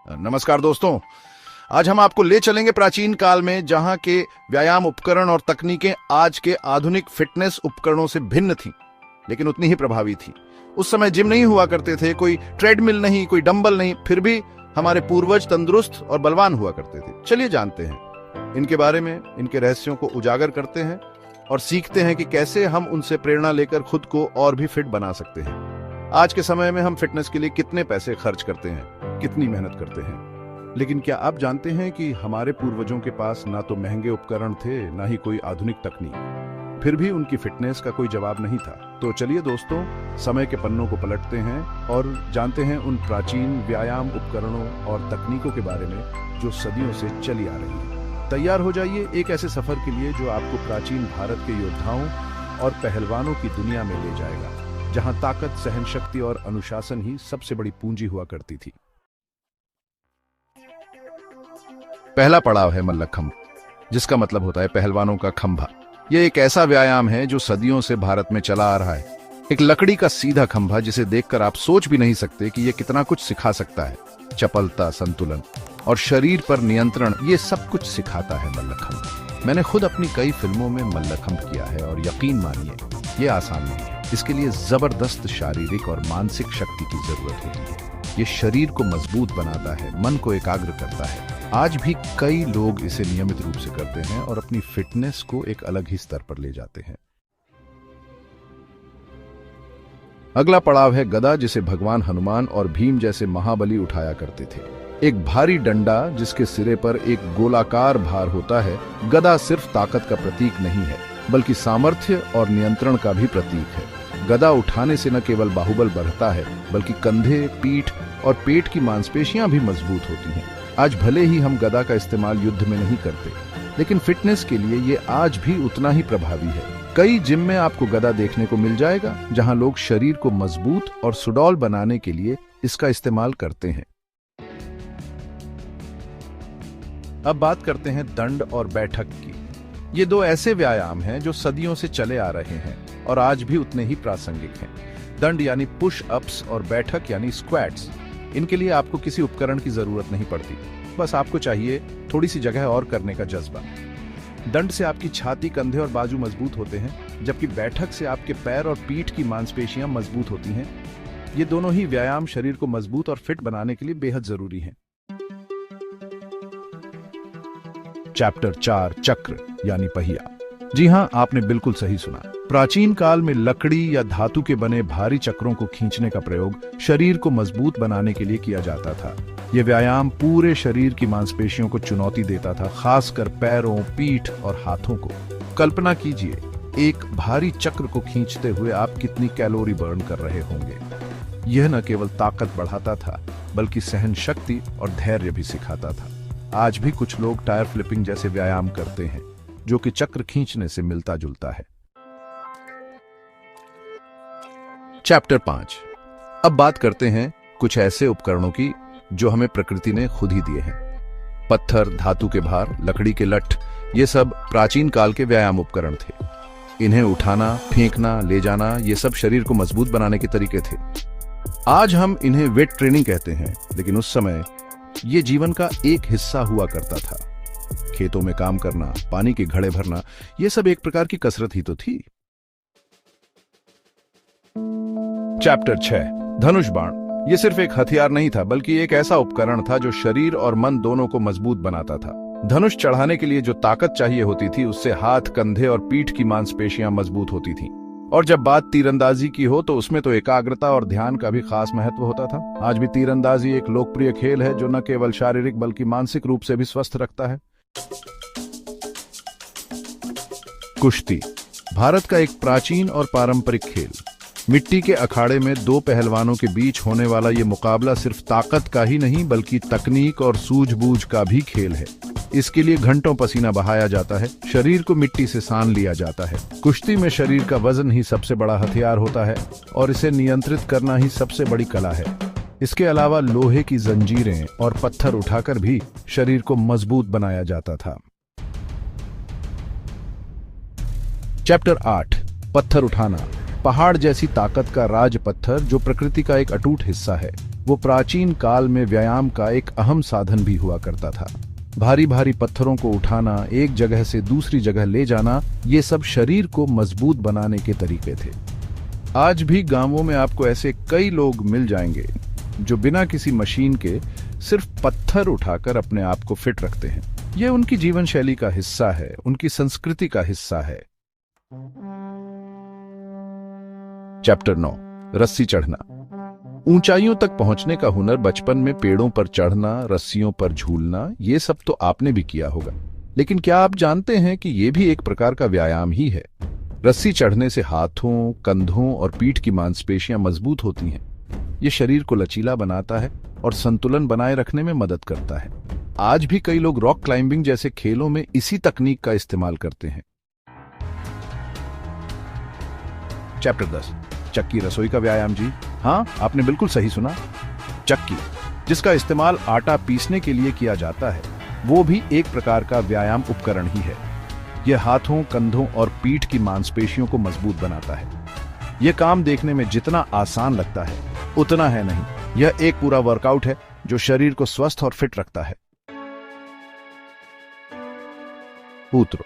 नमस्कार दोस्तों, आज हम आपको ले चलेंगे प्राचीन काल में, जहां के व्यायाम उपकरण और तकनीकें आज के आधुनिक फिटनेस उपकरणों से भिन्न थीं, लेकिन उतनी ही प्रभावी थी। उस समय जिम नहीं हुआ करते थे, कोई ट्रेडमिल नहीं, कोई डंबल नहीं, फिर भी हमारे पूर्वज तंदुरुस्त और बलवान हुआ करते थे। चलिए जानते हैं इनके बारे में, इनके रहस्यों को उजागर करते हैं और सीखते हैं कि कैसे हम उनसे प्रेरणा लेकर खुद को और भी फिट बना सकते हैं। आज के समय में हम फिटनेस के लिए कितने पैसे खर्च करते हैं, कितनी मेहनत करते हैं, लेकिन क्या आप जानते हैं कि हमारे पूर्वजों के पास ना तो महंगे उपकरण थे, ना ही कोई आधुनिक तकनीक, फिर भी उनकी फिटनेस का कोई जवाब नहीं था। तो चलिए दोस्तों, समय के पन्नों को पलटते हैं और जानते हैं उन प्राचीन व्यायाम उपकरणों और तकनीकों के बारे में जो सदियों से चली आ रही है। तैयार हो जाइए एक ऐसे सफर के लिए जो आपको प्राचीन भारत के योद्धाओं और पहलवानों की दुनिया में ले जाएगा, जहां ताकत, सहनशक्ति और अनुशासन ही सबसे बड़ी पूंजी हुआ करती थी। पहला पड़ाव है मल्लखंभ, जिसका मतलब होता है पहलवानों का खंभा। यह एक ऐसा व्यायाम है जो सदियों से भारत में चला आ रहा है। एक लकड़ी का सीधा खंभा जिसे देखकर आप सोच भी नहीं सकते कि यह कितना कुछ सिखा सकता है। चपलता, संतुलन और शरीर पर नियंत्रण, ये सब कुछ सिखाता है मल्लखंभ। मैंने खुद अपनी कई फिल्मों में मल्लखंभ किया है और यकीन मानिए, ये आसान नहीं है। इसके लिए जबरदस्त शारीरिक और मानसिक शक्ति की जरूरत होती है। ये शरीर को मजबूत बनाता है, मन को एकाग्र करता है। आज भी कई लोग इसे नियमित रूप से करते हैं और अपनी फिटनेस को एक अलग ही स्तर पर ले जाते हैं। अगला पड़ाव है गदा, जिसे भगवान हनुमान और भीम जैसे महाबली उठाया करते थे। एक भारी डंडा जिसके सिरे पर एक गोलाकार भार होता है। गदा सिर्फ ताकत का प्रतीक नहीं है, बल्कि सामर्थ्य और नियंत्रण का भी प्रतीक है। गदा उठाने से न केवल बाहुबल बढ़ता है, बल्कि कंधे, पीठ और पेट की मांसपेशियां भी मजबूत होती हैं। आज भले ही हम गदा का इस्तेमाल युद्ध में नहीं करते, लेकिन फिटनेस के लिए ये आज भी उतना ही प्रभावी है। कई जिम में आपको गदा देखने को मिल जाएगा, जहां लोग शरीर को मजबूत और सुडौल बनाने के लिए इसका इस्तेमाल करते हैं। अब बात करते हैं दंड और बैठक की। ये दो ऐसे व्यायाम हैं जो सदियों से चले आ रहे हैं और आज भी उतने ही प्रासंगिक हैं। दंड यानी पुश अप्स और बैठक यानी स्क्वैट्स। इनके लिए आपको किसी उपकरण की जरूरत नहीं पड़ती, बस आपको चाहिए थोड़ी सी जगह और करने का जज्बा। दंड से आपकी छाती, कंधे और बाजू मजबूत होते हैं, जबकि बैठक से आपके पैर और पीठ की मांसपेशियां मजबूत होती हैं। ये दोनों ही व्यायाम शरीर को मजबूत और फिट बनाने के लिए बेहद जरूरी हैं। चैप्टर 4, चक्र यानी पहिया। जी हां, आपने बिल्कुल सही सुना। प्राचीन काल में लकड़ी या धातु के बने भारी चक्रों को खींचने का प्रयोग शरीर को मजबूत बनाने के लिए किया जाता था। यह व्यायाम पूरे शरीर की मांसपेशियों को चुनौती देता था, खासकर पैरों, पीठ और हाथों को। कल्पना कीजिए, एक भारी चक्र को खींचते हुए आप कितनी कैलोरी बर्न कर रहे होंगे। यह न केवल ताकत बढ़ाता था, बल्कि सहन शक्ति और धैर्य भी सिखाता था। आज भी कुछ लोग टायर फ्लिपिंग जैसे व्यायाम करते हैं, जो कि चक्र खींचने से मिलता जुलता है। चैप्टर 5। अब बात करते हैं कुछ ऐसे उपकरणों की जो हमें प्रकृति ने खुद ही दिए हैं। पत्थर, धातु के भार, लकड़ी के लठ, ये सब प्राचीन काल के व्यायाम उपकरण थे। इन्हें उठाना, फेंकना, ले जाना, ये सब शरीर को मजबूत बनाने के तरीके थे। आज हम इन्हें वेट ट्रेनिंग कहते हैं, लेकिन उस समय ये जीवन का एक हिस्सा हुआ करता था। खेतों में काम करना, पानी के घड़े भरना, यह सब एक प्रकार की कसरत ही तो थी। चैप्टर 6, धनुष बाण। यह सिर्फ एक हथियार नहीं था, बल्कि एक ऐसा उपकरण था जो शरीर और मन दोनों को मजबूत बनाता था। धनुष चढ़ाने के लिए जो ताकत चाहिए होती थी, उससे हाथ, कंधे और पीठ की मांसपेशियां मजबूत होती थीं। और जब बात तीरंदाजी की हो, तो उसमें तो एकाग्रता और ध्यान का भी खास महत्व होता था। आज भी तीरंदाजी एक लोकप्रिय खेल है जो न केवल शारीरिक बल्कि मानसिक रूप से भी स्वस्थ रखता है। कुश्ती, भारत का एक प्राचीन और पारंपरिक खेल। मिट्टी के अखाड़े में दो पहलवानों के बीच होने वाला ये मुकाबला सिर्फ ताकत का ही नहीं, बल्कि तकनीक और सूझबूझ का भी खेल है। इसके लिए घंटों पसीना बहाया जाता है, शरीर को मिट्टी से सान लिया जाता है। कुश्ती में शरीर का वजन ही सबसे बड़ा हथियार होता है और इसे नियंत्रित करना ही सबसे बड़ी कला है। इसके अलावा लोहे की जंजीरें और पत्थर उठाकर भी शरीर को मजबूत बनाया जाता था। चैप्टर 8, पत्थर उठाना। पहाड़ जैसी ताकत का राज पत्थर जो प्रकृति का एक अटूट हिस्सा है, वो प्राचीन काल में व्यायाम का एक अहम साधन भी हुआ करता था। भारी भारी पत्थरों को उठाना, एक जगह से दूसरी जगह ले जाना, ये सब शरीर को मजबूत बनाने के तरीके थे। आज भी गांवों में आपको ऐसे कई लोग मिल जाएंगे जो बिना किसी मशीन के सिर्फ पत्थर उठाकर अपने आप को फिट रखते हैं। यह उनकी जीवन शैली का हिस्सा है, उनकी संस्कृति का हिस्सा है। चैप्टर 9, रस्सी चढ़ना। ऊंचाइयों तक पहुंचने का हुनर बचपन में पेड़ों पर चढ़ना, रस्सियों पर झूलना, ये सब तो आपने भी किया होगा। लेकिन क्या आप जानते हैं कि यह भी एक प्रकार का व्यायाम ही है? रस्सी चढ़ने से हाथों, कंधों और पीठ की मांसपेशियां मजबूत होती हैं। यह शरीर को लचीला बनाता है और संतुलन बनाए रखने में मदद करता है। आज भी कई लोग रॉक क्लाइंबिंग जैसे खेलों में इसी तकनीक का इस्तेमाल करते हैं। चैप्टर 10, चक्की रसोई का व्यायाम। जी हाँ, आपने बिल्कुल सही सुना। चक्की, जिसका इस्तेमाल आटा पीसने के लिए किया जाता है, वो भी एक प्रकार का व्यायाम उपकरण ही है। यह हाथों, कंधों और पीठ की मांसपेशियों को मजबूत बनाता है। यह काम देखने में जितना आसान लगता है, उतना है नहीं। यह एक पूरा वर्कआउट है जो शरीर को स्वस्थ और फिट रखता है। सूत्र,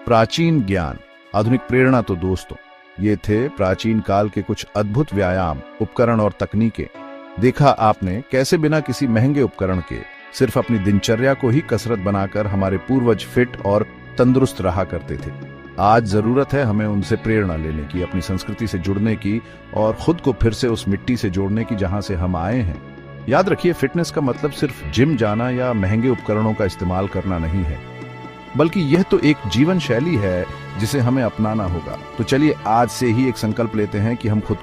प्राचीन ज्ञान, आधुनिक प्रेरणा। तो दोस्तों, ये थे प्राचीन काल के कुछ अद्भुत व्यायाम, उपकरण और तकनीकें। देखा आपने कैसे बिना किसी महंगे उपकरण के सिर्फ अपनी दिनचर्या को ही कसरत बनाकर हमारे पूर्वज फिट और तंदुरुस्त रहा करते थे। आज जरूरत है हमें उनसे प्रेरणा लेने की, अपनी संस्कृति से जुड़ने की और खुद को फिर से उस मिट्टी से जोड़ने की जहां से हम आए हैं। याद रखिए, फिटनेस का मतलब सिर्फ जिम जाना या महंगे उपकरणों का इस्तेमाल करना नहीं है, बल्कि यह तो एक जीवन शैली है जिसे हमें अपनाना होगा। तो चलिए आज से ही एक संकल्प लेते हैं कि हम खुद